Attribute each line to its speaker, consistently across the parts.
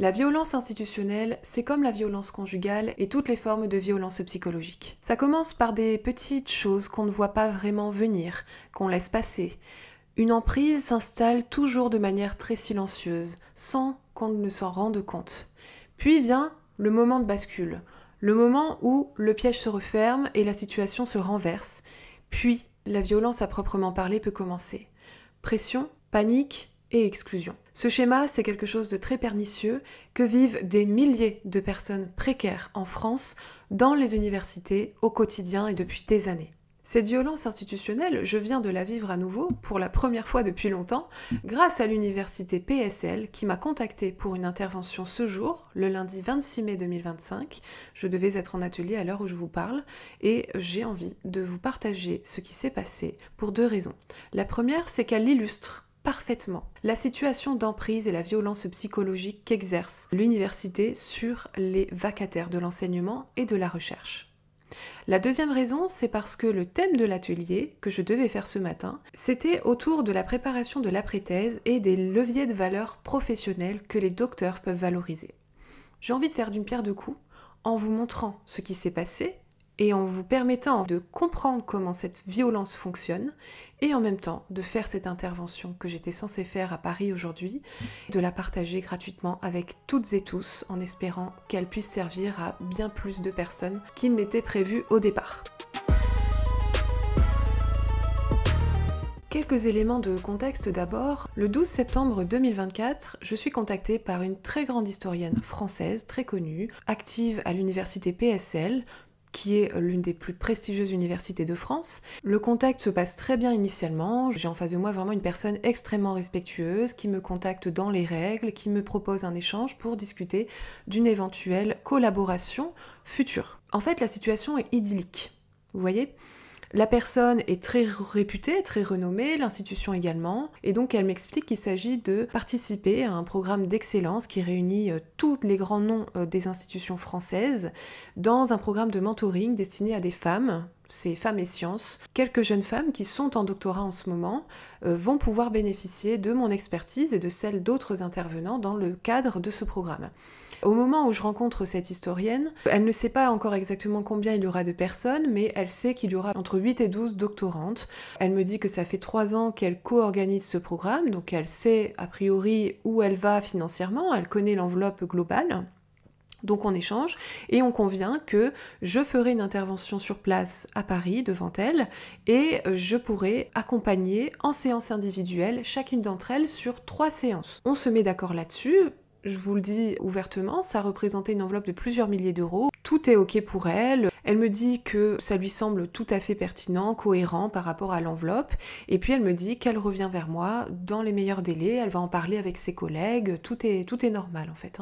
Speaker 1: La violence institutionnelle, c'est comme la violence conjugale et toutes les formes de violence psychologique. Ça commence par des petites choses qu'on ne voit pas vraiment venir, qu'on laisse passer. Une emprise s'installe toujours de manière très silencieuse, sans qu'on ne s'en rende compte. Puis vient le moment de bascule, le moment où le piège se referme et la situation se renverse. Puis la violence à proprement parler peut commencer. Pression, panique et exclusion. Ce schéma, c'est quelque chose de très pernicieux que vivent des milliers de personnes précaires en France, dans les universités, au quotidien et depuis des années. Cette violence institutionnelle, je viens de la vivre à nouveau, pour la première fois depuis longtemps, grâce à l'université PSL qui m'a contactée pour une intervention ce jour, le lundi 26 mai 2025. Je devais être en atelier à l'heure où je vous parle et j'ai envie de vous partager ce qui s'est passé pour deux raisons. La première, c'est qu'elle illustre parfaitement la situation d'emprise et la violence psychologique qu'exerce l'université sur les vacataires de l'enseignement et de la recherche. La deuxième raison, c'est parce que le thème de l'atelier que je devais faire ce matin, c'était autour de la préparation de l'après-thèse et des leviers de valeur professionnels que les docteurs peuvent valoriser. J'ai envie de faire d'une pierre deux coups en vous montrant ce qui s'est passé et en vous permettant de comprendre comment cette violence fonctionne, et en même temps de faire cette intervention que j'étais censée faire à Paris aujourd'hui, de la partager gratuitement avec toutes et tous, en espérant qu'elle puisse servir à bien plus de personnes qu'il n'était prévu au départ. Quelques éléments de contexte d'abord. Le 12 septembre 2024, je suis contactée par une très grande historienne française, très connue, active à l'université PSL, qui est l'une des plus prestigieuses universités de France. Le contact se passe très bien initialement. J'ai en face de moi vraiment une personne extrêmement respectueuse qui me contacte dans les règles, qui me propose un échange pour discuter d'une éventuelle collaboration future. En fait, la situation est idyllique. Vous voyez ? La personne est très réputée, très renommée, l'institution également, et donc elle m'explique qu'il s'agit de participer à un programme d'excellence qui réunit tous les grands noms des institutions françaises dans un programme de mentoring destiné à des femmes, c'est Femmes et Sciences. Quelques jeunes femmes qui sont en doctorat en ce moment vont pouvoir bénéficier de mon expertise et de celle d'autres intervenants dans le cadre de ce programme. Au moment où je rencontre cette historienne, elle ne sait pas encore exactement combien il y aura de personnes, mais elle sait qu'il y aura entre 8 et 12 doctorantes. Elle me dit que ça fait 3 ans qu'elle co-organise ce programme, donc elle sait a priori où elle va financièrement, elle connaît l'enveloppe globale. Donc on échange et on convient que je ferai une intervention sur place à Paris devant elle et je pourrai accompagner en séance individuelle chacune d'entre elles sur 3 séances. On se met d'accord là-dessus. Je vous le dis ouvertement, ça représentait une enveloppe de plusieurs milliers d'euros. Tout est ok pour elle. Elle me dit que ça lui semble tout à fait pertinent, cohérent par rapport à l'enveloppe. Et puis elle me dit qu'elle revient vers moi dans les meilleurs délais. Elle va en parler avec ses collègues. Tout est normal en fait.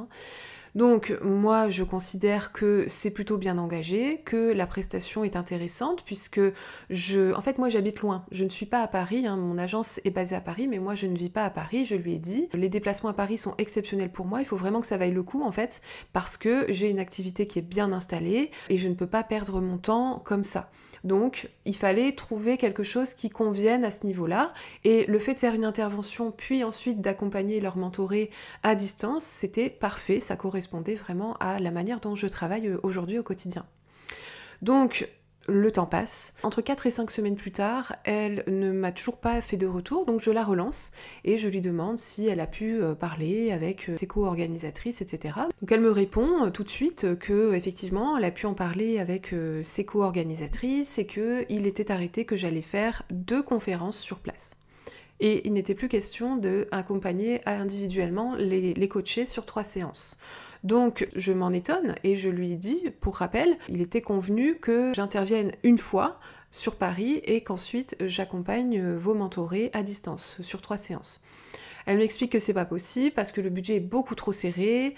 Speaker 1: Donc moi je considère que c'est plutôt bien engagé, que la prestation est intéressante puisque en fait moi j'habite loin, je ne suis pas à Paris, mon agence est basée à Paris mais moi je ne vis pas à Paris, je lui ai dit. Les déplacements à Paris sont exceptionnels pour moi, il faut vraiment que ça vaille le coup en fait parce que j'ai une activité qui est bien installée et je ne peux pas perdre mon temps comme ça. Donc il fallait trouver quelque chose qui convienne à ce niveau-là et le fait de faire une intervention puis ensuite d'accompagner leur mentoré à distance, c'était parfait, ça correspondait vraiment à la manière dont je travaille aujourd'hui au quotidien. Donc le temps passe. Entre 4 et 5 semaines plus tard, elle ne m'a toujours pas fait de retour, donc je la relance et je lui demande si elle a pu parler avec ses co-organisatrices, etc. Donc elle me répond tout de suite que effectivement, elle a pu en parler avec ses co-organisatrices et qu'il était arrêté que j'allais faire 2 conférences sur place. Et il n'était plus question d'accompagner individuellement les coachés sur 3 séances. Donc je m'en étonne et je lui dis, pour rappel, il était convenu que j'intervienne une fois sur Paris et qu'ensuite j'accompagne vos mentorés à distance sur 3 séances. Elle m'explique que c'est pas possible parce que le budget est beaucoup trop serré,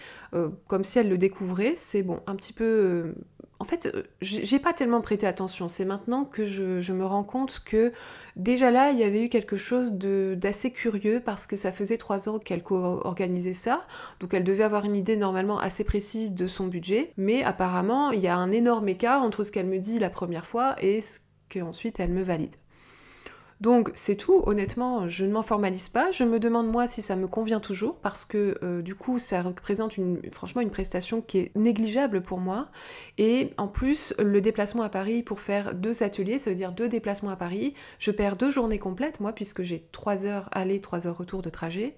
Speaker 1: comme si elle le découvrait. C'est bon, un petit peu... En fait, j'ai pas tellement prêté attention. C'est maintenant que je me rends compte que déjà là, il y avait eu quelque chose d'assez curieux parce que ça faisait 3 ans qu'elle co-organisait ça. Donc elle devait avoir une idée normalement assez précise de son budget. Mais apparemment, il y a un énorme écart entre ce qu'elle me dit la première fois et ce qu'ensuite elle me valide. Donc c'est tout, honnêtement, je ne m'en formalise pas. Je me demande moi si ça me convient toujours parce que du coup ça représente franchement une prestation qui est négligeable pour moi. Et en plus, le déplacement à Paris pour faire 2 ateliers, ça veut dire 2 déplacements à Paris. Je perds 2 journées complètes moi puisque j'ai 3 heures aller, 3 heures retour de trajet.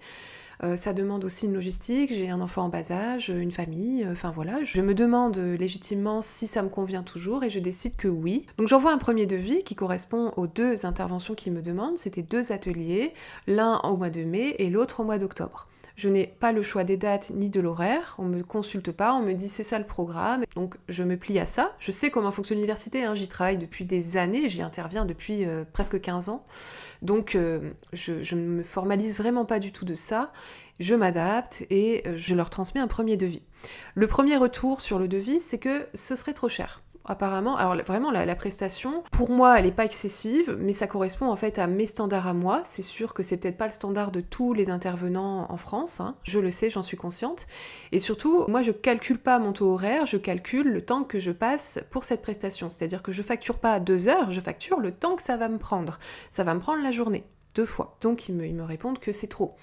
Speaker 1: Ça demande aussi une logistique, j'ai un enfant en bas âge, une famille, enfin voilà. Je me demande légitimement si ça me convient toujours et je décide que oui. Donc j'envoie un premier devis qui correspond aux 2 interventions qu'ils me demandent. C'était 2 ateliers, l'un au mois de mai et l'autre au mois d'octobre. Je n'ai pas le choix des dates ni de l'horaire, on me consulte pas, on me dit c'est ça le programme, donc je me plie à ça. Je sais comment fonctionne l'université, hein. J'y travaille depuis des années, j'y interviens depuis presque 15 ans. Donc je ne me formalise vraiment pas du tout de ça, je m'adapte et je leur transmets un premier devis. Le premier retour sur le devis, c'est que ce serait trop cher. Apparemment, alors vraiment la prestation, pour moi elle n'est pas excessive, mais ça correspond en fait à mes standards à moi. C'est sûr que c'est peut-être pas le standard de tous les intervenants en France, hein. Je le sais, j'en suis consciente. Et surtout, moi je calcule pas mon taux horaire, je calcule le temps que je passe pour cette prestation. C'est-à-dire que je facture pas 2 heures, je facture le temps que ça va me prendre. Ça va me prendre la journée, 2 fois. Donc ils me répondent que c'est trop.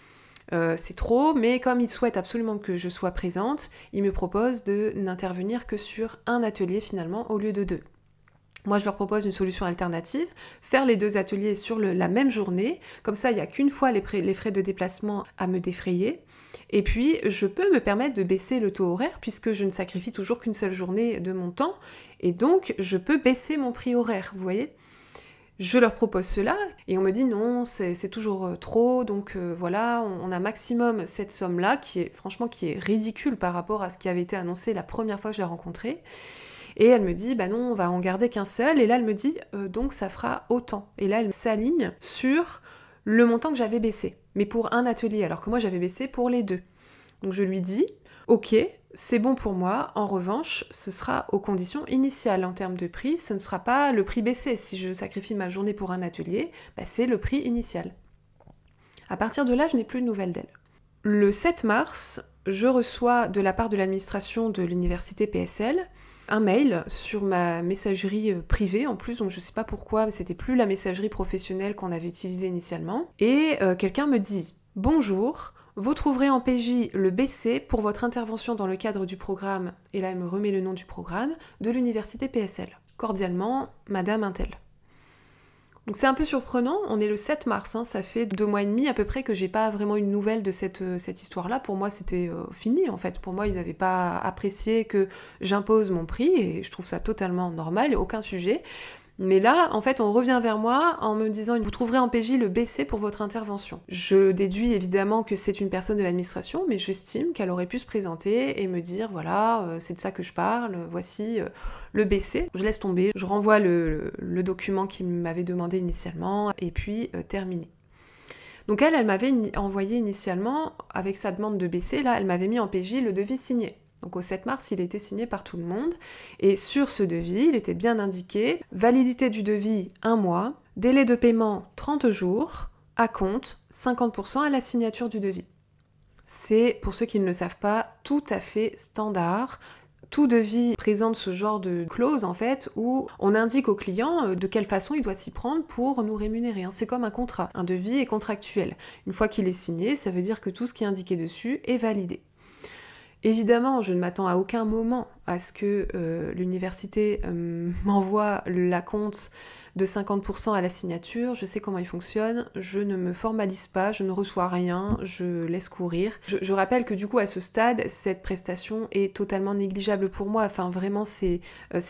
Speaker 1: C'est trop, mais comme ils souhaitent absolument que je sois présente, ils me proposent de n'intervenir que sur un atelier finalement au lieu de 2. Moi, je leur propose une solution alternative, faire les 2 ateliers sur la même journée, comme ça, il n'y a qu'une fois les frais de déplacement à me défrayer, et puis je peux me permettre de baisser le taux horaire, puisque je ne sacrifie toujours qu'une seule journée de mon temps, et donc je peux baisser mon prix horaire, vous voyez ? Je leur propose cela et on me dit non, c'est toujours trop, donc voilà, on a maximum cette somme-là qui est ridicule par rapport à ce qui avait été annoncé la première fois que je l'ai rencontrée. Et elle me dit, bah non, on va en garder qu'un seul. Et là, elle me dit, donc ça fera autant. Et là, elle s'aligne sur le montant que j'avais baissé, mais pour un atelier, alors que moi j'avais baissé pour les 2. Donc je lui dis, ok, c'est bon pour moi, en revanche, ce sera aux conditions initiales en termes de prix, ce ne sera pas le prix baissé. Si je sacrifie ma journée pour un atelier, bah c'est le prix initial. À partir de là, je n'ai plus de nouvelles d'elle. Le 7 mars, je reçois de la part de l'administration de l'université PSL un mail sur ma messagerie privée en plus, donc je sais pas pourquoi, mais c'était plus la messagerie professionnelle qu'on avait utilisée initialement. Et quelqu'un me dit « Bonjour ». Vous trouverez en PJ le BC pour votre intervention dans le cadre du programme, et là elle me remet le nom du programme, de l'université PSL. Cordialement, Madame Intel. Donc c'est un peu surprenant, on est le 7 mars, hein, ça fait 2 mois et demi à peu près que j'ai pas vraiment une nouvelle de cette histoire-là. Pour moi c'était fini en fait, pour moi ils n'avaient pas apprécié que j'impose mon prix, et je trouve ça totalement normal, aucun sujet. Mais là, en fait, on revient vers moi en me disant « Vous trouverez en PJ le BC pour votre intervention ». Je déduis évidemment que c'est une personne de l'administration, mais j'estime qu'elle aurait pu se présenter et me dire « Voilà, c'est de ça que je parle, voici le BC ». Je laisse tomber, je renvoie le document qu'il m'avait demandé initialement, et puis terminé. Donc elle m'avait envoyé initialement, avec sa demande de BC, là, elle m'avait mis en PJ le devis signé. Donc au 7 mars, il était signé par tout le monde, et sur ce devis, il était bien indiqué « Validité du devis 1 mois, délai de paiement 30 jours, acompte 50% à la signature du devis ». C'est, pour ceux qui ne le savent pas, tout à fait standard. Tout devis présente ce genre de clause en fait où on indique au client de quelle façon il doit s'y prendre pour nous rémunérer. C'est comme un contrat, un devis est contractuel. Une fois qu'il est signé, ça veut dire que tout ce qui est indiqué dessus est validé. Évidemment, je ne m'attends à aucun moment à ce que l'université m'envoie l'acompte de 50% à la signature. Je sais comment il fonctionne, je ne me formalise pas, je ne reçois rien, je laisse courir. Je rappelle que du coup, à ce stade, cette prestation est totalement négligeable pour moi. Enfin, vraiment, c'est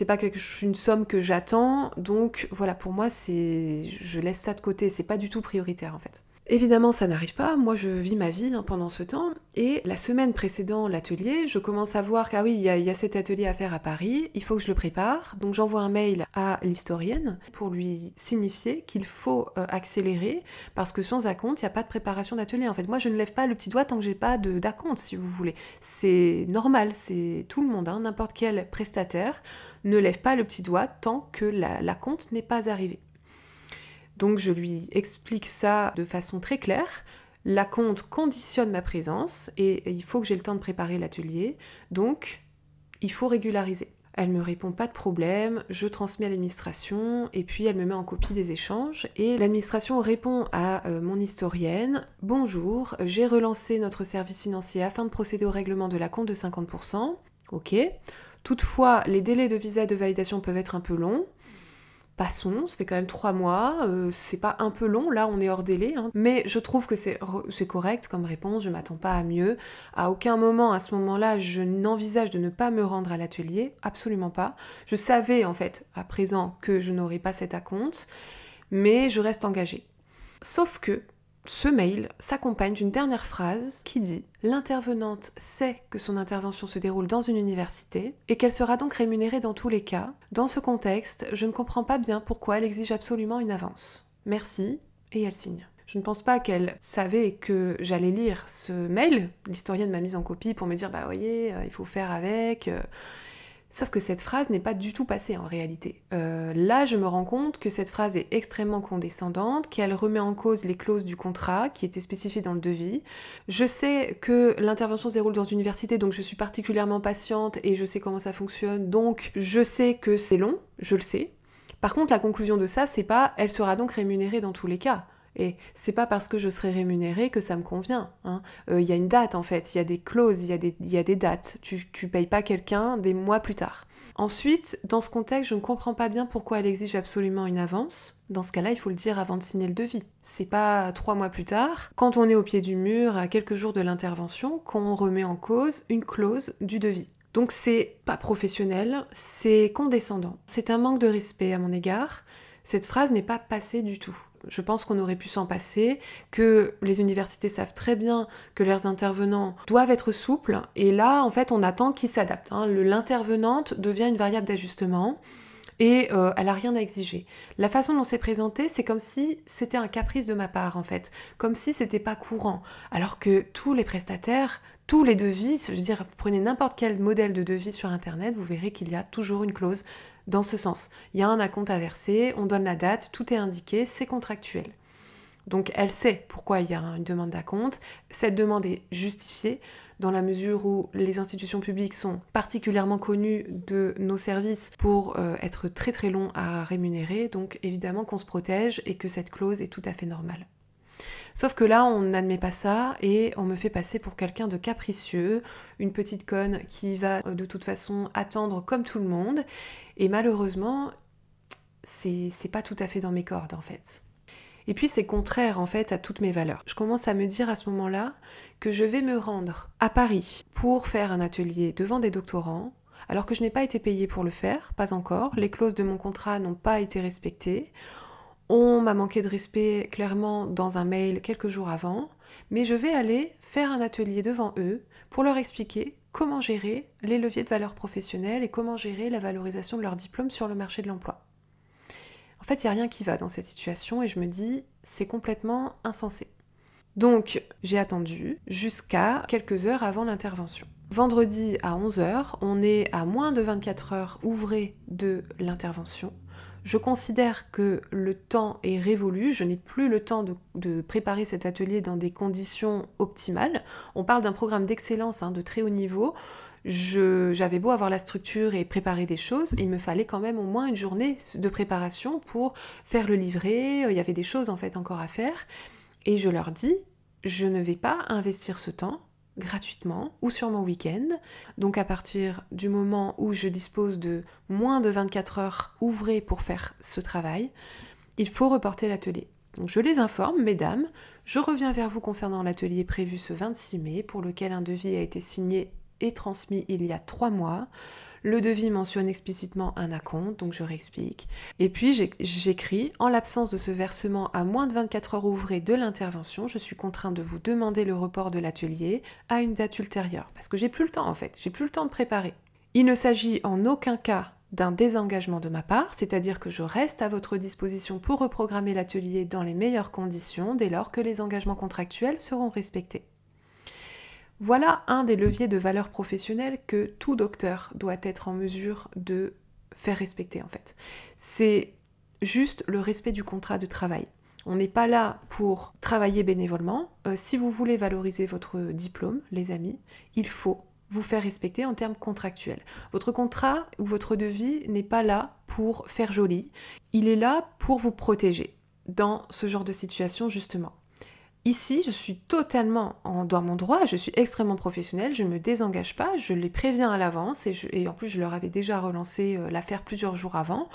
Speaker 1: pas une somme que j'attends. Donc voilà, pour moi, je laisse ça de côté. C'est pas du tout prioritaire en fait. Évidemment, ça n'arrive pas, moi je vis ma vie pendant ce temps, et la semaine précédant l'atelier, je commence à voir qu'il y a cet atelier à faire à Paris, il faut que je le prépare, donc j'envoie un mail à l'historienne pour lui signifier qu'il faut accélérer, parce que sans acompte, il n'y a pas de préparation d'atelier. En fait, moi je ne lève pas le petit doigt tant que j'ai pas d'acompte, si vous voulez. C'est normal, c'est tout le monde, n'importe quel prestataire ne lève pas le petit doigt tant que l'acompte n'est pas arrivé. Donc je lui explique ça de façon très claire. L'acompte conditionne ma présence et il faut que j'ai le temps de préparer l'atelier. Donc il faut régulariser. Elle me répond pas de problème, je transmets à l'administration et puis elle me met en copie des échanges. Et l'administration répond à mon historienne: bonjour, j'ai relancé notre service financier afin de procéder au règlement de l'acompte de 50%. Ok. Toutefois, les délais de visa et de validation peuvent être un peu longs. Passons, ça fait quand même 3 mois, c'est pas un peu long, là on est hors délai, hein. Mais je trouve que c'est correct comme réponse, je m'attends pas à mieux. À aucun moment, à ce moment-là, je n'envisage de ne pas me rendre à l'atelier, absolument pas. Je savais en fait, à présent, que je n'aurais pas cet acompte, mais je reste engagée. Sauf que ce mail s'accompagne d'une dernière phrase qui dit: l'intervenante sait que son intervention se déroule dans une université et qu'elle sera donc rémunérée dans tous les cas. Dans ce contexte, je ne comprends pas bien pourquoi elle exige absolument une avance. Merci, et elle signe. Je ne pense pas qu'elle savait que j'allais lire ce mail. L'historienne m'a mise en copie pour me dire: bah voyez, il faut faire avec. Sauf que cette phrase n'est pas du tout passée en réalité. Là, je me rends compte que cette phrase est extrêmement condescendante, qu'elle remet en cause les clauses du contrat qui étaient spécifiées dans le devis. Je sais que l'intervention se déroule dans une université, donc je suis particulièrement patiente et je sais comment ça fonctionne, donc je sais que c'est long, je le sais. Par contre, la conclusion de ça, c'est pas: elle sera donc rémunérée dans tous les cas. Et c'est pas parce que je serai rémunérée que ça me convient. Y a une date en fait, il y a des clauses, il y a des dates. Tu payes pas quelqu'un des mois plus tard. Ensuite, dans ce contexte, je ne comprends pas bien pourquoi elle exige absolument une avance. Dans ce cas-là, il faut le dire avant de signer le devis. C'est pas 3 mois plus tard, quand on est au pied du mur, à quelques jours de l'intervention, qu'on remet en cause une clause du devis. Donc c'est pas professionnel, c'est condescendant. C'est un manque de respect à mon égard. Cette phrase n'est pas passée du tout. Je pense qu'on aurait pu s'en passer, que les universités savent très bien que leurs intervenants doivent être souples, et là, en fait, on attend qu'ils s'adaptent. L'intervenante devient une variable d'ajustement, et elle n'a rien à exiger. La façon dont c'est présenté, c'est comme si c'était un caprice de ma part, en fait. Comme si c'était pas courant. Alors que tous les prestataires, tous les devis, je veux dire, vous prenez n'importe quel modèle de devis sur Internet, vous verrez qu'il y a toujours une clause dans ce sens. Il y a un acompte à verser, on donne la date, tout est indiqué, c'est contractuel. Donc elle sait pourquoi il y a une demande d'acompte. Cette demande est justifiée dans la mesure où les institutions publiques sont particulièrement connues de nos services pour être très très longs à rémunérer. Donc évidemment qu'on se protège et que cette clause est tout à fait normale. Sauf que là, on n'admet pas ça et on me fait passer pour quelqu'un de capricieux, une petite conne qui va de toute façon attendre comme tout le monde. Et malheureusement, c'est pas tout à fait dans mes cordes en fait. Et puis c'est contraire en fait à toutes mes valeurs. Je commence à me dire à ce moment-là que je vais me rendre à Paris pour faire un atelier devant des doctorants, alors que je n'ai pas été payée pour le faire, pas encore. Les clauses de mon contrat n'ont pas été respectées. On m'a manqué de respect clairement dans un mail quelques jours avant, mais je vais aller faire un atelier devant eux pour leur expliquer comment gérer les leviers de valeur professionnelle et comment gérer la valorisation de leur diplôme sur le marché de l'emploi. En fait, il n'y a rien qui va dans cette situation et je me dis, c'est complètement insensé. Donc, j'ai attendu jusqu'à quelques heures avant l'intervention. Vendredi à 11h, on est à moins de 24 heures ouvrées de l'intervention. Je considère que le temps est révolu, je n'ai plus le temps de préparer cet atelier dans des conditions optimales. On parle d'un programme d'excellence, de très haut niveau. J'avais beau avoir la structure et préparer des choses, il me fallait quand même au moins une journée de préparation pour faire le livret, il y avait des choses en fait encore à faire. Et je leur dis, je ne vais pas investir ce temps gratuitement ou sur mon week-end. Donc à partir du moment où je dispose de moins de 24 heures ouvrées pour faire ce travail, il faut reporter l'atelier. Donc je les informe, mesdames, je reviens vers vous concernant l'atelier prévu ce 26 mai pour lequel un devis a été signé et transmis il y a 3 mois. Le devis mentionne explicitement un acompte, donc je réexplique. Et puis j'écris: en l'absence de ce versement à moins de 24 heures ouvrées de l'intervention, je suis contraint de vous demander le report de l'atelier à une date ultérieure. Parce que j'ai plus le temps en fait, j'ai plus le temps de préparer. Il ne s'agit en aucun cas d'un désengagement de ma part, c'est-à-dire que je reste à votre disposition pour reprogrammer l'atelier dans les meilleures conditions dès lors que les engagements contractuels seront respectés. Voilà un des leviers de valeur professionnelle que tout docteur doit être en mesure de faire respecter en fait. C'est juste le respect du contrat de travail. On n'est pas là pour travailler bénévolement. Si vous voulez valoriser votre diplôme, les amis, il faut vous faire respecter en termes contractuels. Votre contrat ou votre devis n'est pas là pour faire joli, il est là pour vous protéger dans ce genre de situation justement. Ici, je suis totalement dans mon droit, je suis extrêmement professionnelle, je ne me désengage pas, je les préviens à l'avance et en plus je leur avais déjà relancé l'affaire plusieurs jours avant.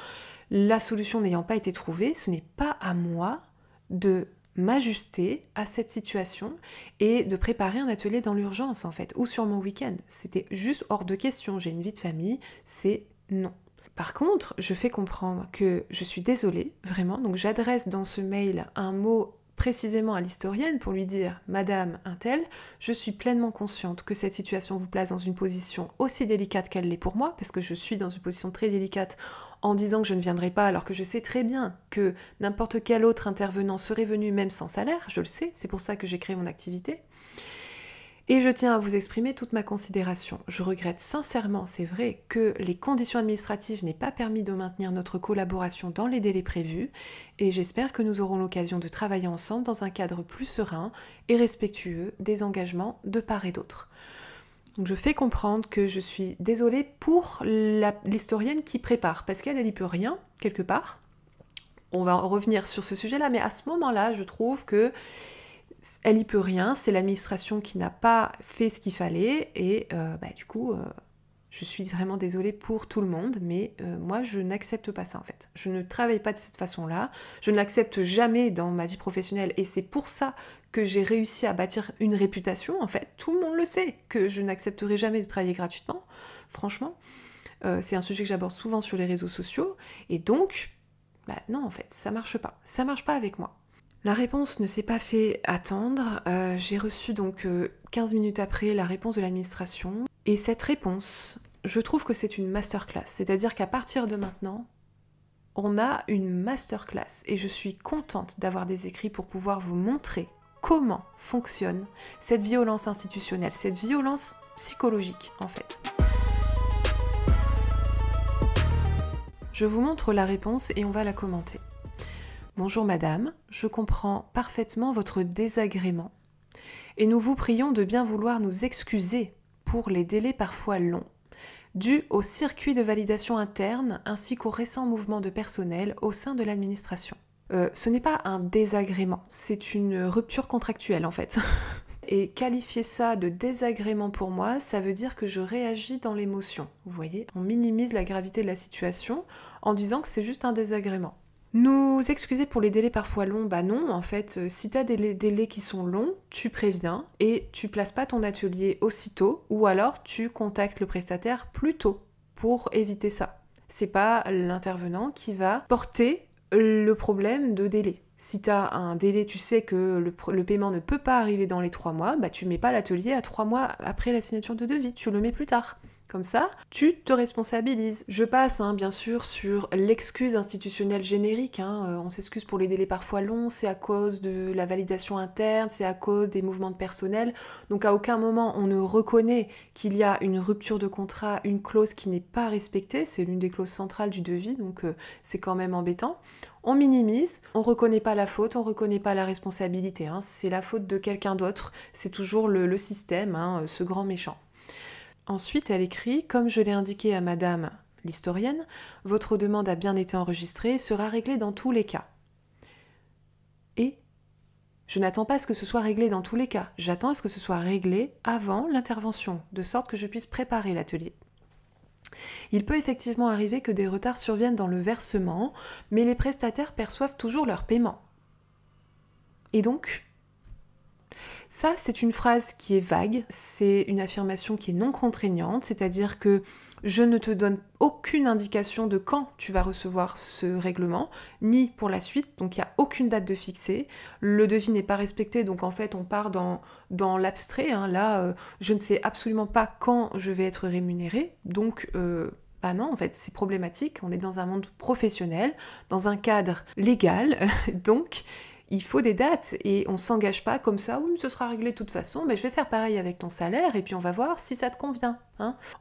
Speaker 1: La solution n'ayant pas été trouvée, ce n'est pas à moi de m'ajuster à cette situation et de préparer un atelier dans l'urgence en fait, ou sur mon week-end. C'était juste hors de question, j'ai une vie de famille, c'est non. Par contre, je fais comprendre que je suis désolée, vraiment, donc j'adresse dans ce mail un mot précisément à l'historienne pour lui dire « Madame Untel, je suis pleinement consciente que cette situation vous place dans une position aussi délicate qu'elle l'est pour moi, parce que je suis dans une position très délicate en disant que je ne viendrai pas alors que je sais très bien que n'importe quel autre intervenant serait venu même sans salaire, je le sais, c'est pour ça que j'ai créé mon activité. Et je tiens à vous exprimer toute ma considération. Je regrette sincèrement, c'est vrai, que les conditions administratives n'aient pas permis de maintenir notre collaboration dans les délais prévus, et j'espère que nous aurons l'occasion de travailler ensemble dans un cadre plus serein et respectueux des engagements de part et d'autre. Donc je fais comprendre que je suis désolée pour l'historienne qui prépare, parce qu'elle n'y peut rien, quelque part. On va revenir sur ce sujet-là, mais à ce moment-là, je trouve que elle n'y peut rien, c'est l'administration qui n'a pas fait ce qu'il fallait, et du coup, je suis vraiment désolée pour tout le monde, mais moi, je n'accepte pas ça en fait. Je ne travaille pas de cette façon-là, je ne l'accepte jamais dans ma vie professionnelle, et c'est pour ça que j'ai réussi à bâtir une réputation, en fait. Tout le monde le sait, que je n'accepterai jamais de travailler gratuitement, franchement. C'est un sujet que j'aborde souvent sur les réseaux sociaux, et donc, non, en fait, ça marche pas. Ça marche pas avec moi. La réponse ne s'est pas fait attendre. J'ai reçu donc 15 minutes après la réponse de l'administration. Et cette réponse, je trouve que c'est une masterclass. C'est-à-dire qu'à partir de maintenant, on a une masterclass. Et je suis contente d'avoir des écrits pour pouvoir vous montrer comment fonctionne cette violence institutionnelle, cette violence psychologique en fait. Je vous montre la réponse et on va la commenter. Bonjour madame, je comprends parfaitement votre désagrément et nous vous prions de bien vouloir nous excuser pour les délais parfois longs, dus au circuit de validation interne ainsi qu'aux récents mouvements de personnel au sein de l'administration. Ce n'est pas un désagrément, c'est une rupture contractuelle en fait. Et qualifier ça de désagrément pour moi, ça veut dire que je réagis dans l'émotion. Vous voyez, on minimise la gravité de la situation en disant que c'est juste un désagrément. Nous excuser pour les délais parfois longs, non, en fait, si tu as des délais qui sont longs, tu préviens et tu places pas ton atelier aussitôt ou alors tu contactes le prestataire plus tôt pour éviter ça. C'est pas l'intervenant qui va porter le problème de délai. Si tu as un délai, tu sais que le paiement ne peut pas arriver dans les 3 mois, tu mets pas l'atelier à 3 mois après la signature de devis, tu le mets plus tard. Comme ça, tu te responsabilises. Je passe, bien sûr, sur l'excuse institutionnelle générique. On s'excuse pour les délais parfois longs, c'est à cause de la validation interne, c'est à cause des mouvements de personnel. Donc à aucun moment on ne reconnaît qu'il y a une rupture de contrat, une clause qui n'est pas respectée. C'est l'une des clauses centrales du devis, donc c'est quand même embêtant. On minimise, on reconnaît pas la faute, on reconnaît pas la responsabilité. C'est la faute de quelqu'un d'autre, c'est toujours le système, ce grand méchant. Ensuite, elle écrit « Comme je l'ai indiqué à madame l'historienne, votre demande a bien été enregistrée et sera réglée dans tous les cas. » Et je n'attends pas à ce que ce soit réglé dans tous les cas, j'attends à ce que ce soit réglé avant l'intervention, de sorte que je puisse préparer l'atelier. Il peut effectivement arriver que des retards surviennent dans le versement, mais les prestataires perçoivent toujours leur paiement. Et donc, ça, c'est une phrase qui est vague, c'est une affirmation qui est non contraignante, c'est-à-dire que je ne te donne aucune indication de quand tu vas recevoir ce règlement, ni pour la suite, donc il n'y a aucune date de fixée, le devis n'est pas respecté, donc en fait on part dans l'abstrait, là je ne sais absolument pas quand je vais être rémunérée, donc non, en fait c'est problématique, on est dans un monde professionnel, dans un cadre légal, donc il faut des dates et on ne s'engage pas comme ça, oui, ce sera réglé de toute façon, mais je vais faire pareil avec ton salaire et puis on va voir si ça te convient.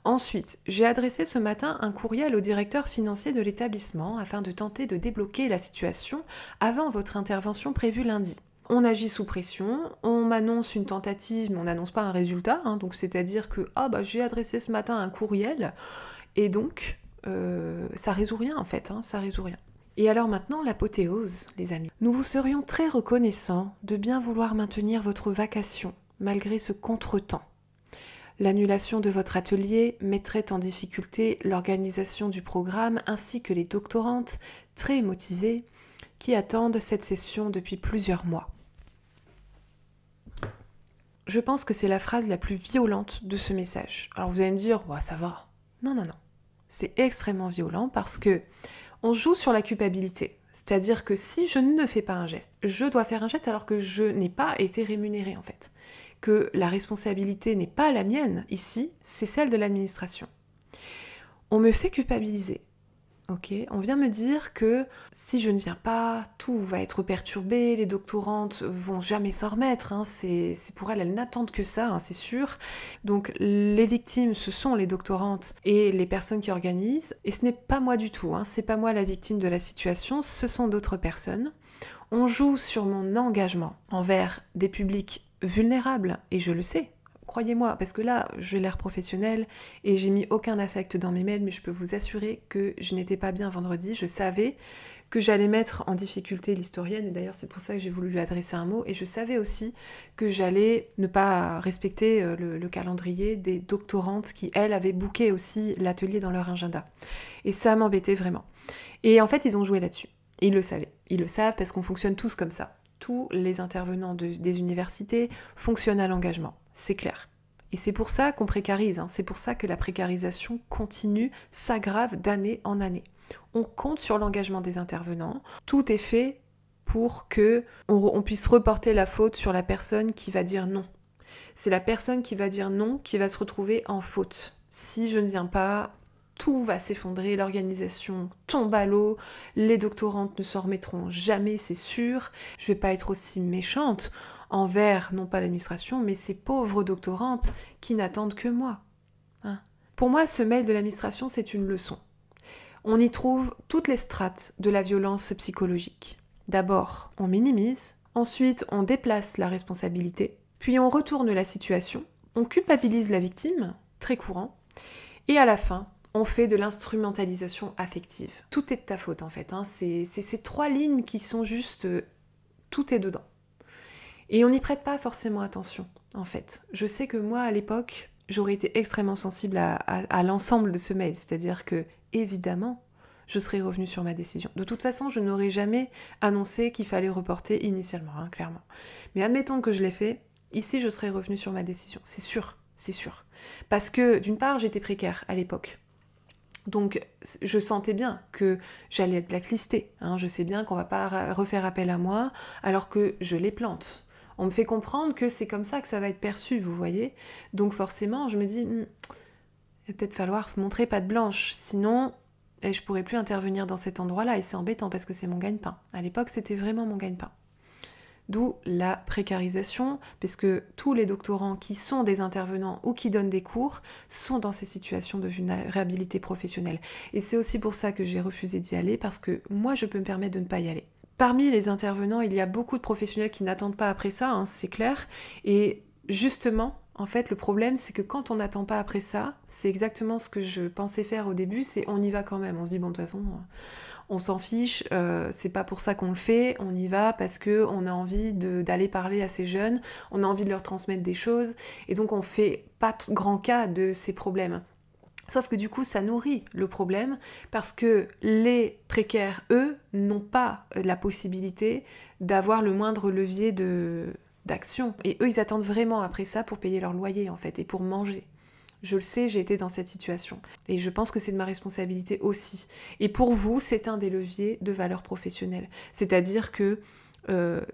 Speaker 1: Ensuite, j'ai adressé ce matin un courriel au directeur financier de l'établissement afin de tenter de débloquer la situation avant votre intervention prévue lundi. On agit sous pression, on m'annonce une tentative, mais on n'annonce pas un résultat, hein, donc c'est-à-dire que j'ai adressé ce matin un courriel, et donc ça résout rien en fait, hein, ça résout rien. Et alors maintenant, l'apothéose, les amis. Nous vous serions très reconnaissants de bien vouloir maintenir votre vacation, malgré ce contretemps. L'annulation de votre atelier mettrait en difficulté l'organisation du programme ainsi que les doctorantes très motivées qui attendent cette session depuis plusieurs mois. Je pense que c'est la phrase la plus violente de ce message. Alors vous allez me dire, ça va. Non, non, non. C'est extrêmement violent parce que on joue sur la culpabilité. C'est-à-dire que si je ne fais pas un geste, je dois faire un geste alors que je n'ai pas été rémunérée en fait. Que la responsabilité n'est pas la mienne ici, c'est celle de l'administration. On me fait culpabiliser. Ok, on vient me dire que si je ne viens pas, tout va être perturbé, les doctorantes vont jamais s'en remettre, hein, c'est pour elles n'attendent que ça, hein, c'est sûr. Donc les victimes, ce sont les doctorantes et les personnes qui organisent, et ce n'est pas moi du tout, hein, c'est pas moi la victime de la situation, ce sont d'autres personnes. On joue sur mon engagement envers des publics vulnérables, et je le sais. Croyez-moi, parce que là, j'ai l'air professionnelle et j'ai mis aucun affect dans mes mails, mais je peux vous assurer que je n'étais pas bien vendredi. Je savais que j'allais mettre en difficulté l'historienne, et d'ailleurs c'est pour ça que j'ai voulu lui adresser un mot, et je savais aussi que j'allais ne pas respecter le calendrier des doctorantes qui, elles, avaient booké aussi l'atelier dans leur agenda. Et ça m'embêtait vraiment. Et en fait, ils ont joué là-dessus. Et ils le savaient. Ils le savent parce qu'on fonctionne tous comme ça. Tous les intervenants des universités fonctionnent à l'engagement, c'est clair. Et c'est pour ça qu'on précarise, hein. C'est pour ça que la précarisation continue, s'aggrave d'année en année. On compte sur l'engagement des intervenants, tout est fait pour que on puisse reporter la faute sur la personne qui va dire non. C'est la personne qui va dire non qui va se retrouver en faute. Si je ne viens pas, tout va s'effondrer, l'organisation tombe à l'eau, les doctorantes ne s'en remettront jamais, c'est sûr. Je vais pas être aussi méchante envers, non pas l'administration, mais ces pauvres doctorantes qui n'attendent que moi. Hein. Pour moi, ce mail de l'administration, c'est une leçon. On y trouve toutes les strates de la violence psychologique. D'abord, on minimise, ensuite on déplace la responsabilité, puis on retourne la situation, on culpabilise la victime, très courant, et à la fin, on fait de l'instrumentalisation affective. Tout est de ta faute en fait, hein. C'est ces trois lignes qui sont juste... tout est dedans. Et on n'y prête pas forcément attention, en fait. Je sais que moi, à l'époque, j'aurais été extrêmement sensible à l'ensemble de ce mail. C'est-à-dire que, évidemment, je serais revenue sur ma décision. De toute façon, je n'aurais jamais annoncé qu'il fallait reporter initialement, hein, clairement. Mais admettons que je l'ai fait, ici, je serais revenue sur ma décision. C'est sûr, c'est sûr. Parce que, d'une part, j'étais précaire à l'époque. Donc, je sentais bien que j'allais être blacklistée. Hein. Je sais bien qu'on va pas refaire appel à moi, alors que je les plante. On me fait comprendre que c'est comme ça que ça va être perçu, vous voyez. Donc forcément, je me dis, il va peut-être falloir montrer patte blanche, sinon je pourrais plus intervenir dans cet endroit-là, et c'est embêtant parce que c'est mon gagne-pain. À l'époque, c'était vraiment mon gagne-pain. D'où la précarisation, parce que tous les doctorants qui sont des intervenants ou qui donnent des cours sont dans ces situations de vulnérabilité professionnelle. Et c'est aussi pour ça que j'ai refusé d'y aller, parce que moi, je peux me permettre de ne pas y aller. Parmi les intervenants, il y a beaucoup de professionnels qui n'attendent pas après ça, hein, c'est clair. Et justement, en fait, le problème, c'est que quand on n'attend pas après ça, c'est exactement ce que je pensais faire au début, c'est on y va quand même. On se dit, bon, de toute façon, on s'en fiche, c'est pas pour ça qu'on le fait, on y va parce qu'on a envie d'aller parler à ces jeunes, on a envie de leur transmettre des choses, et donc on fait pas grand cas de ces problèmes. Sauf que du coup, ça nourrit le problème parce que les précaires, eux, n'ont pas la possibilité d'avoir le moindre levier d'action. Et eux, ils attendent vraiment après ça pour payer leur loyer, en fait, et pour manger. Je le sais, j'ai été dans cette situation. Et je pense que c'est de ma responsabilité aussi. Et pour vous, c'est un des leviers de valeur professionnelle. C'est-à-dire que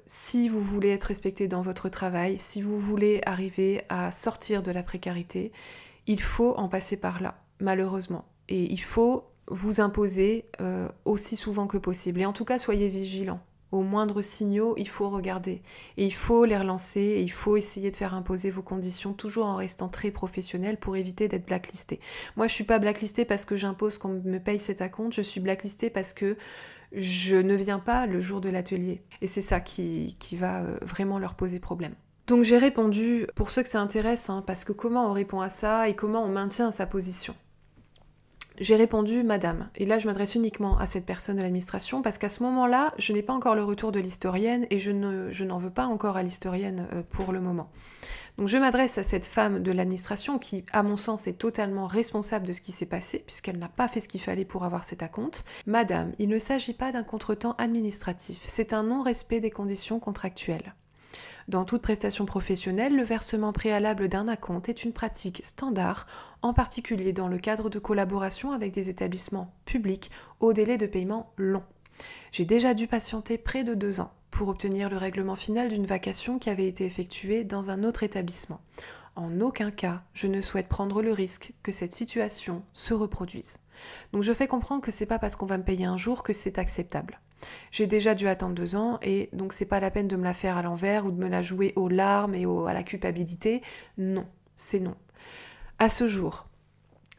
Speaker 1: si vous voulez être respecté dans votre travail, si vous voulez arriver à sortir de la précarité, il faut en passer par là, malheureusement. Et il faut vous imposer aussi souvent que possible. Et en tout cas, soyez vigilants. Aux moindres signaux, il faut regarder. Et il faut les relancer, et il faut essayer de faire imposer vos conditions, toujours en restant très professionnel pour éviter d'être blacklisté. Moi, je suis pas blacklistée parce que j'impose qu'on me paye cet acompte, je suis blacklistée parce que je ne viens pas le jour de l'atelier. Et c'est ça qui va vraiment leur poser problème. Donc j'ai répondu, pour ceux que ça intéresse, parce que comment on répond à ça et comment on maintient sa position. J'ai répondu madame, et là je m'adresse uniquement à cette personne de l'administration parce qu'à ce moment-là, je n'ai pas encore le retour de l'historienne et je n'en veux pas encore à l'historienne pour le moment. Donc je m'adresse à cette femme de l'administration qui, à mon sens, est totalement responsable de ce qui s'est passé puisqu'elle n'a pas fait ce qu'il fallait pour avoir cet acompte. Madame, il ne s'agit pas d'un contretemps administratif, c'est un non-respect des conditions contractuelles. Dans toute prestation professionnelle, le versement préalable d'un acompte est une pratique standard, en particulier dans le cadre de collaboration avec des établissements publics au délai de paiement long. J'ai déjà dû patienter près de 2 ans pour obtenir le règlement final d'une vacation qui avait été effectuée dans un autre établissement. En aucun cas, je ne souhaite prendre le risque que cette situation se reproduise. Donc je fais comprendre que c'est pas parce qu'on va me payer un jour que c'est acceptable. J'ai déjà dû attendre 2 ans et donc c'est pas la peine de me la faire à l'envers ou de me la jouer aux larmes et à la culpabilité. Non, c'est non. À ce jour,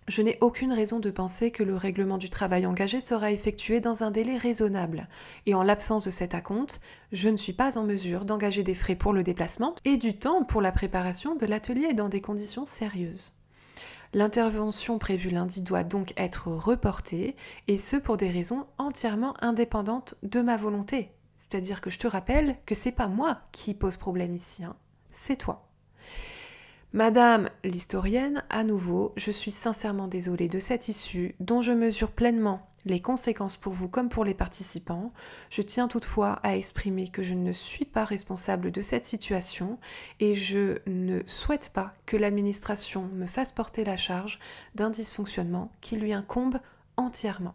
Speaker 1: je n'ai aucune raison de penser que le règlement du travail engagé sera effectué dans un délai raisonnable. Et en l'absence de cet acompte, je ne suis pas en mesure d'engager des frais pour le déplacement et du temps pour la préparation de l'atelier dans des conditions sérieuses. L'intervention prévue lundi doit donc être reportée, et ce pour des raisons entièrement indépendantes de ma volonté. C'est-à-dire que je te rappelle que c'est pas moi qui pose problème ici, c'est toi. Madame l'historienne, à nouveau, je suis sincèrement désolée de cette issue dont je mesure pleinement les conséquences pour vous comme pour les participants. Je tiens toutefois à exprimer que je ne suis pas responsable de cette situation et je ne souhaite pas que l'administration me fasse porter la charge d'un dysfonctionnement qui lui incombe entièrement.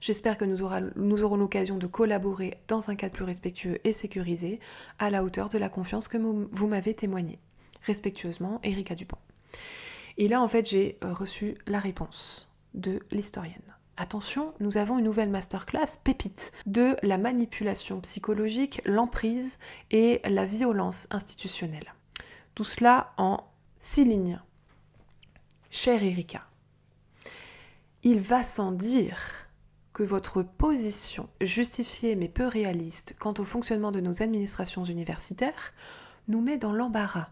Speaker 1: J'espère que nous aurons l'occasion de collaborer dans un cadre plus respectueux et sécurisé, à la hauteur de la confiance que vous m'avez témoignée. Respectueusement, Erika Dupont. Et là, en fait, j'ai reçu la réponse de l'historienne. Attention, nous avons une nouvelle masterclass pépite de la manipulation psychologique, l'emprise et la violence institutionnelle. Tout cela en 6 lignes. Chère Erika, il va sans dire que votre position justifiée mais peu réaliste quant au fonctionnement de nos administrations universitaires nous met dans l'embarras.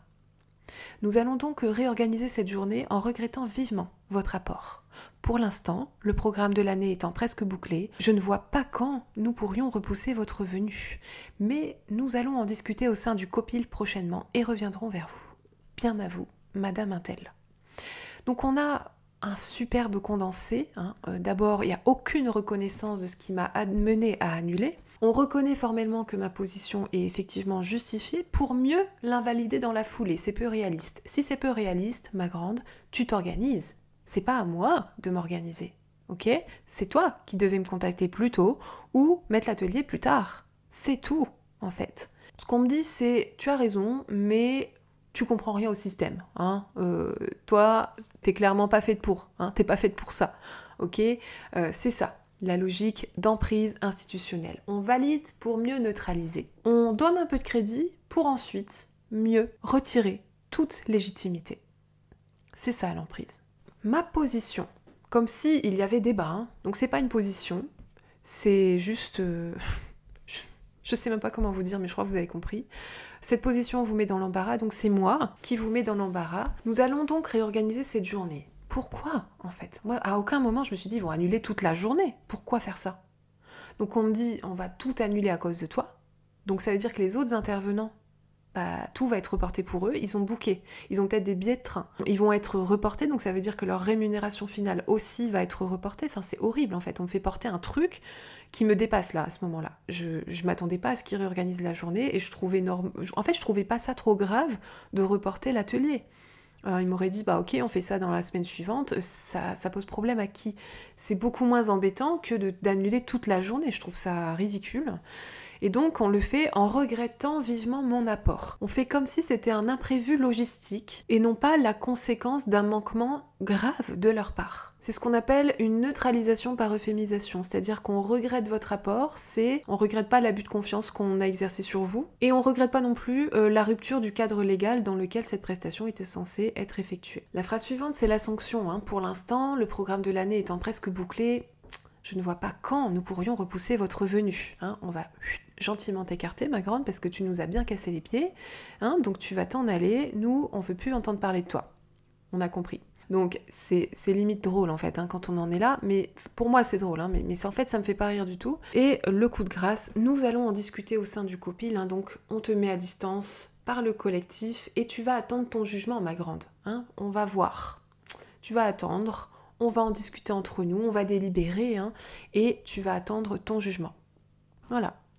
Speaker 1: Nous allons donc réorganiser cette journée en regrettant vivement votre apport. Pour l'instant, le programme de l'année étant presque bouclé, je ne vois pas quand nous pourrions repousser votre venue. Mais nous allons en discuter au sein du COPIL prochainement et reviendrons vers vous. Bien à vous, Madame Intel. Donc on a un superbe condensé. D'abord, il n'y a aucune reconnaissance de ce qui m'a mené à annuler. On reconnaît formellement que ma position est effectivement justifiée pour mieux l'invalider dans la foulée. C'est peu réaliste. Si c'est peu réaliste, ma grande, tu t'organises. C'est pas à moi de m'organiser. Ok ? C'est toi qui devais me contacter plus tôt ou mettre l'atelier plus tard. C'est tout, en fait. Ce qu'on me dit, c'est tu as raison, mais tu comprends rien au système. Toi, t'es clairement pas faite pour. T'es pas faite pour ça. Ok ? C'est ça. La logique d'emprise institutionnelle. On valide pour mieux neutraliser. On donne un peu de crédit pour ensuite mieux retirer toute légitimité. C'est ça l'emprise. Ma position, comme s'il y avait débat, donc c'est pas une position, c'est juste... je sais même pas comment vous dire, mais je crois que vous avez compris. Cette position vous met dans l'embarras, donc c'est moi qui vous met dans l'embarras. Nous allons donc réorganiser cette journée. Pourquoi, en fait ? Moi, à aucun moment, je me suis dit, ils vont annuler toute la journée. Pourquoi faire ça ? Donc on me dit, on va tout annuler à cause de toi. Donc ça veut dire que les autres intervenants, tout va être reporté pour eux. Ils ont booké. Ils ont peut-être des billets de train. Ils vont être reportés, donc ça veut dire que leur rémunération finale aussi va être reportée. Enfin, c'est horrible, en fait. On me fait porter un truc qui me dépasse, là, à ce moment-là. Je m'attendais pas à ce qu'ils réorganisent la journée et je trouvais je trouvais pas ça trop grave de reporter l'atelier. Il m'aurait dit, ok, on fait ça dans la semaine suivante, ça pose problème à qui ? C'est beaucoup moins embêtant que d'annuler toute la journée, je trouve ça ridicule. Et donc on le fait en regrettant vivement mon apport. On fait comme si c'était un imprévu logistique et non pas la conséquence d'un manquement grave de leur part. C'est ce qu'on appelle une neutralisation par euphémisation, c'est-à-dire qu'on regrette votre apport, on regrette pas l'abus de confiance qu'on a exercé sur vous, et on regrette pas non plus la rupture du cadre légal dans lequel cette prestation était censée être effectuée. La phrase suivante, c'est la sanction. Pour l'instant, le programme de l'année étant presque bouclé, Je ne vois pas quand nous pourrions repousser votre venue. Hein, on va gentiment t'écarter, ma grande, parce que tu nous as bien cassé les pieds. Hein, donc tu vas t'en aller. Nous, on ne veut plus entendre parler de toi. On a compris. Donc c'est limite drôle en fait quand on en est là, mais pour moi c'est drôle, mais en fait ça me fait pas rire du tout. Et le coup de grâce, nous allons en discuter au sein du copil, donc on te met à distance par le collectif et tu vas attendre ton jugement, ma grande. On va voir. Tu vas attendre, on va en discuter entre nous, on va délibérer et tu vas attendre ton jugement.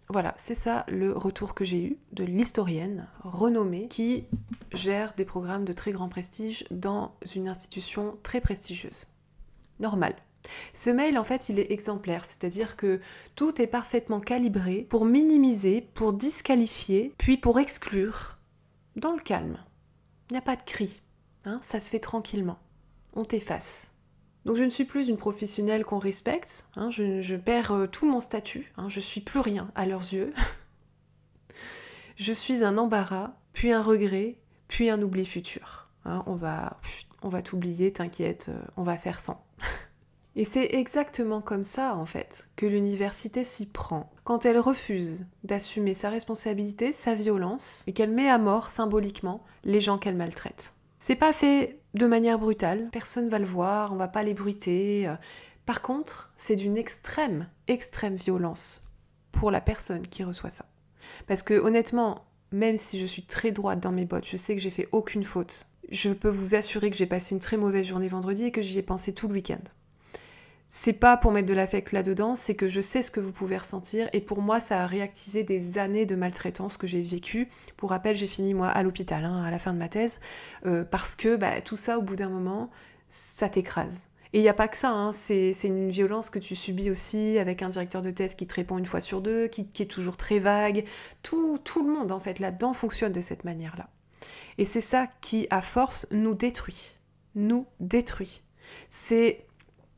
Speaker 1: Voilà, c'est ça le retour que j'ai eu de l'historienne renommée qui gère des programmes de très grand prestige dans une institution très prestigieuse. Normal. Ce mail, en fait, il est exemplaire, c'est-à-dire que tout est parfaitement calibré pour minimiser, pour disqualifier, puis pour exclure, dans le calme. Il n'y a pas de cri, ça se fait tranquillement. On t'efface. Donc je ne suis plus une professionnelle qu'on respecte, je perds tout mon statut, je suis plus rien à leurs yeux. Je suis un embarras, puis un regret, puis un oubli futur. On va t'oublier, t'inquiète, on va faire sans. Et c'est exactement comme ça, en fait, que l'université s'y prend. Quand elle refuse d'assumer sa responsabilité, sa violence, et qu'elle met à mort, symboliquement, les gens qu'elle maltraite. C'est pas fait de manière brutale, personne va le voir, on va pas l'ébruiter. Par contre, c'est d'une extrême violence pour la personne qui reçoit ça. Parce que honnêtement, même si je suis très droite dans mes bottes, je sais que j'ai fait aucune faute, je peux vous assurer que j'ai passé une très mauvaise journée vendredi et que j'y ai pensé tout le week-end. C'est pas pour mettre de l'affect là-dedans, c'est que je sais ce que vous pouvez ressentir et pour moi ça a réactivé des années de maltraitance que j'ai vécues. Pour rappel, j'ai fini moi à l'hôpital à la fin de ma thèse parce que tout ça au bout d'un moment, ça t'écrase. Et il n'y a pas que ça, c'est une violence que tu subis aussi avec un directeur de thèse qui te répond une fois sur deux, qui est toujours très vague. Tout le monde en fait là-dedans fonctionne de cette manière-là. Et c'est ça qui, à force, nous détruit. Nous détruit. C'est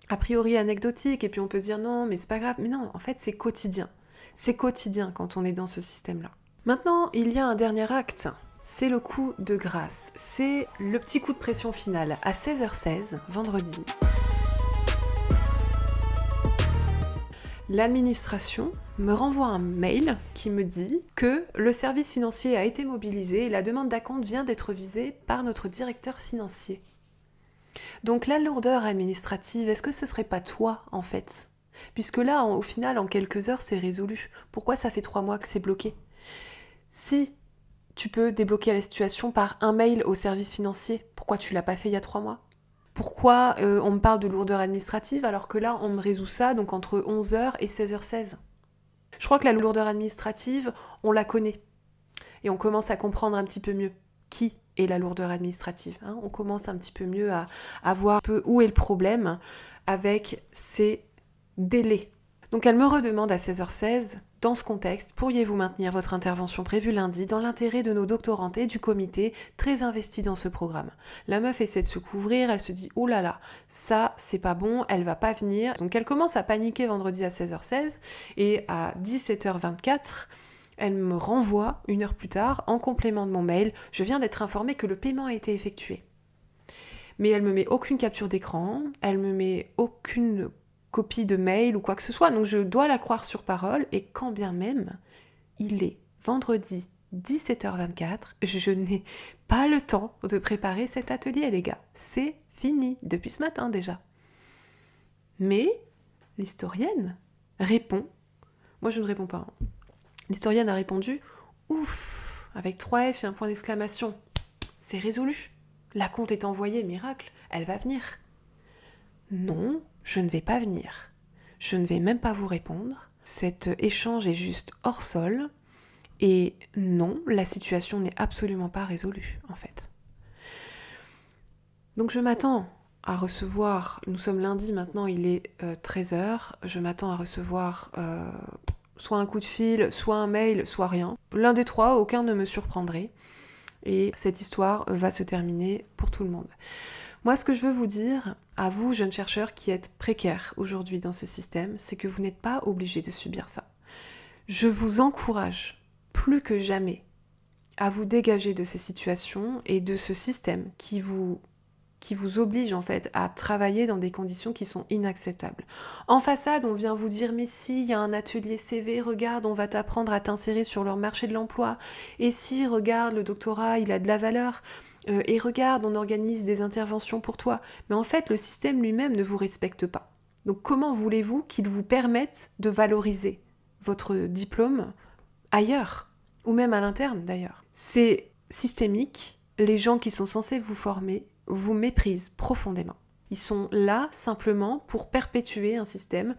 Speaker 1: a priori anecdotique, et puis on peut se dire non, mais c'est pas grave. Mais non, en fait, c'est quotidien. C'est quotidien quand on est dans ce système-là. Maintenant, il y a un dernier acte. C'est le coup de grâce. C'est le petit coup de pression final. À 16h16, vendredi, l'administration me renvoie un mail qui me dit que le service financier a été mobilisé et la demande d'acompte vient d'être visée par notre directeur financier. Donc la lourdeur administrative, est-ce que ce serait pas toi, en fait? Puisque là, au final, en quelques heures, c'est résolu. Pourquoi ça fait 3 mois que c'est bloqué? Si tu peux débloquer la situation par un mail au service financier, pourquoi tu l'as pas fait il y a 3 mois? Pourquoi on me parle de lourdeur administrative alors que là, on me résout ça donc entre 11h et 16h16? Je crois que la lourdeur administrative, on la connaît. Et on commence à comprendre un petit peu mieux qui est la lourdeur administrative. On commence un petit peu mieux à voir un peu où est le problème avec ces délais. Donc elle me redemande à 16h16, dans ce contexte, pourriez-vous maintenir votre intervention prévue lundi dans l'intérêt de nos doctorantes et du comité très investi dans ce programme? La meuf essaie de se couvrir, elle se dit oh là là, ça c'est pas bon, elle va pas venir. Donc elle commence à paniquer vendredi à 16h16 et à 17h24, elle me renvoie 1 heure plus tard, en complément de mon mail, je viens d'être informée que le paiement a été effectué. Mais elle me met aucune capture d'écran, elle me met aucune copie de mail ou quoi que ce soit, donc je dois la croire sur parole, et quand bien même, il est vendredi 17h24, je n'ai pas le temps de préparer cet atelier, les gars. C'est fini, depuis ce matin déjà. Mais l'historienne répond, moi je ne réponds pas, L'historienne a répondu « Ouf !» avec 3 F et un point d'exclamation. C'est résolu. L'acompte est envoyé, miracle. Elle va venir. Non, je ne vais pas venir. Je ne vais même pas vous répondre. Cet échange est juste hors sol. Et non, la situation n'est absolument pas résolue, en fait. Donc je m'attends à recevoir, nous sommes lundi maintenant, il est 13h, je m'attends à recevoir soit un coup de fil, soit un mail, soit rien. L'un des trois, aucun ne me surprendrait. Et cette histoire va se terminer pour tout le monde. Moi, ce que je veux vous dire, à vous, jeunes chercheurs qui êtes précaires aujourd'hui dans ce système, c'est que vous n'êtes pas obligés de subir ça. Je vous encourage, plus que jamais, à vous dégager de ces situations et de ce système qui vous qui vous oblige en fait à travailler dans des conditions qui sont inacceptables. En façade, on vient vous dire mais si, il y a un atelier CV, regarde, on va t'apprendre à t'insérer sur leur marché de l'emploi. Et si, regarde, le doctorat, il a de la valeur. Et regarde, on organise des interventions pour toi. Mais en fait, le système lui-même ne vous respecte pas. Donc comment voulez-vous qu'il vous permette de valoriser votre diplôme ailleurs, ou même à l'interne d'ailleurs? C'est systémique, les gens qui sont censés vous former vous méprisent profondément. Ils sont là simplement pour perpétuer un système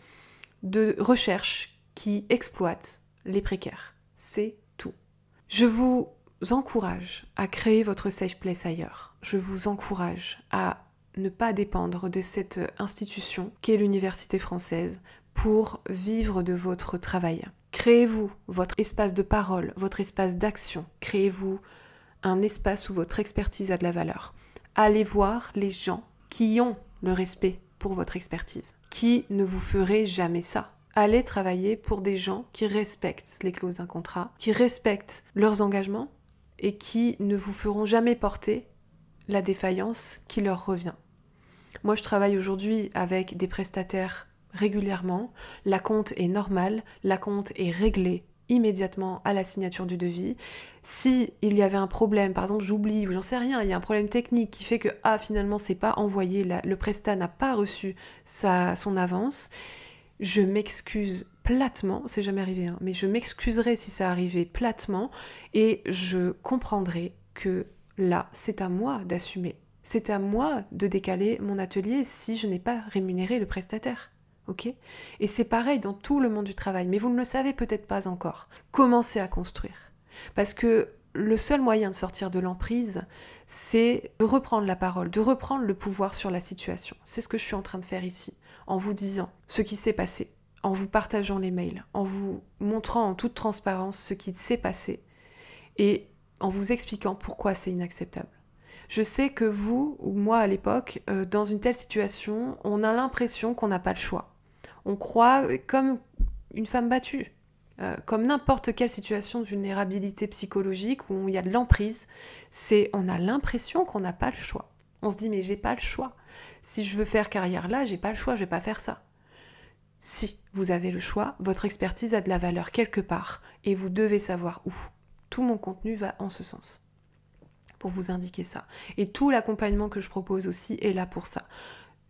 Speaker 1: de recherche qui exploite les précaires. C'est tout. Je vous encourage à créer votre safe place ailleurs. Je vous encourage à ne pas dépendre de cette institution qu'est l'université française pour vivre de votre travail. Créez-vous votre espace de parole, votre espace d'action. Créez-vous un espace où votre expertise a de la valeur. Allez voir les gens qui ont le respect pour votre expertise, qui ne vous feraient jamais ça. Allez travailler pour des gens qui respectent les clauses d'un contrat, qui respectent leurs engagements et qui ne vous feront jamais porter la défaillance qui leur revient. Moi, je travaille aujourd'hui avec des prestataires régulièrement. L'acompte est normal, l'acompte est réglé immédiatement à la signature du devis. Si il y avait un problème, par exemple j'oublie ou j'en sais rien, il y a un problème technique qui fait que finalement c'est pas envoyé, le prestat n'a pas reçu son avance, je m'excuse platement, c'est jamais arrivé, mais je m'excuserai si ça arrivait platement et je comprendrai que là c'est à moi d'assumer. C'est à moi de décaler mon atelier si je n'ai pas rémunéré le prestataire. Okay ? Et c'est pareil dans tout le monde du travail, mais vous ne le savez peut-être pas encore. Commencez à construire. Parce que le seul moyen de sortir de l'emprise, c'est de reprendre la parole, de reprendre le pouvoir sur la situation. C'est ce que je suis en train de faire ici, en vous disant ce qui s'est passé, en vous partageant les mails, en vous montrant en toute transparence ce qui s'est passé et en vous expliquant pourquoi c'est inacceptable. Je sais que vous, ou moi à l'époque, dans une telle situation, on a l'impression qu'on n'a pas le choix. On croit comme une femme battue, comme n'importe quelle situation de vulnérabilité psychologique où il y a de l'emprise, on a l'impression qu'on n'a pas le choix. On se dit mais j'ai pas le choix. Si je veux faire carrière là, j'ai pas le choix, je vais pas faire ça. Si vous avez le choix, votre expertise a de la valeur quelque part et vous devez savoir où. Tout mon contenu va en ce sens, pour vous indiquer ça. Et tout l'accompagnement que je propose aussi est là pour ça.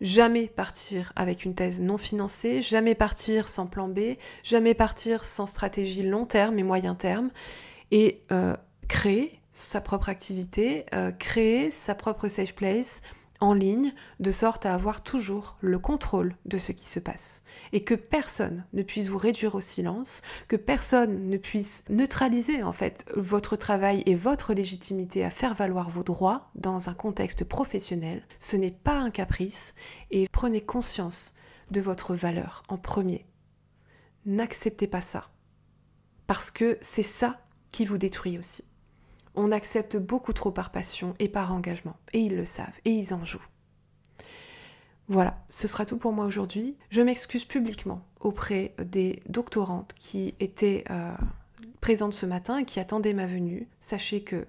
Speaker 1: Jamais partir avec une thèse non financée, jamais partir sans plan B, jamais partir sans stratégie long terme et moyen terme, et créer sa propre activité, créer sa propre safe place en ligne, de sorte à avoir toujours le contrôle de ce qui se passe. Et que personne ne puisse vous réduire au silence, que personne ne puisse neutraliser en fait votre travail et votre légitimité à faire valoir vos droits dans un contexte professionnel. Ce n'est pas un caprice et prenez conscience de votre valeur en premier. N'acceptez pas ça, parce que c'est ça qui vous détruit aussi. On accepte beaucoup trop par passion et par engagement. Et ils le savent, et ils en jouent. Voilà, ce sera tout pour moi aujourd'hui. Je m'excuse publiquement auprès des doctorantes qui étaient présentes ce matin et qui attendaient ma venue. Sachez que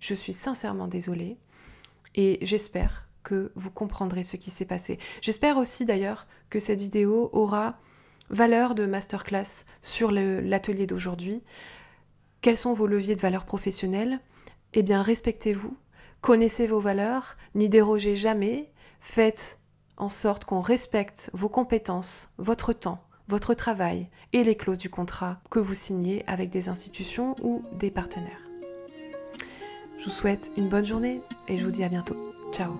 Speaker 1: je suis sincèrement désolée et j'espère que vous comprendrez ce qui s'est passé. J'espère aussi d'ailleurs que cette vidéo aura valeur de masterclass sur l'atelier d'aujourd'hui. Quels sont vos leviers de valeur professionnelle? Eh bien, respectez-vous, connaissez vos valeurs, n'y dérogez jamais, faites en sorte qu'on respecte vos compétences, votre temps, votre travail et les clauses du contrat que vous signez avec des institutions ou des partenaires. Je vous souhaite une bonne journée et je vous dis à bientôt. Ciao.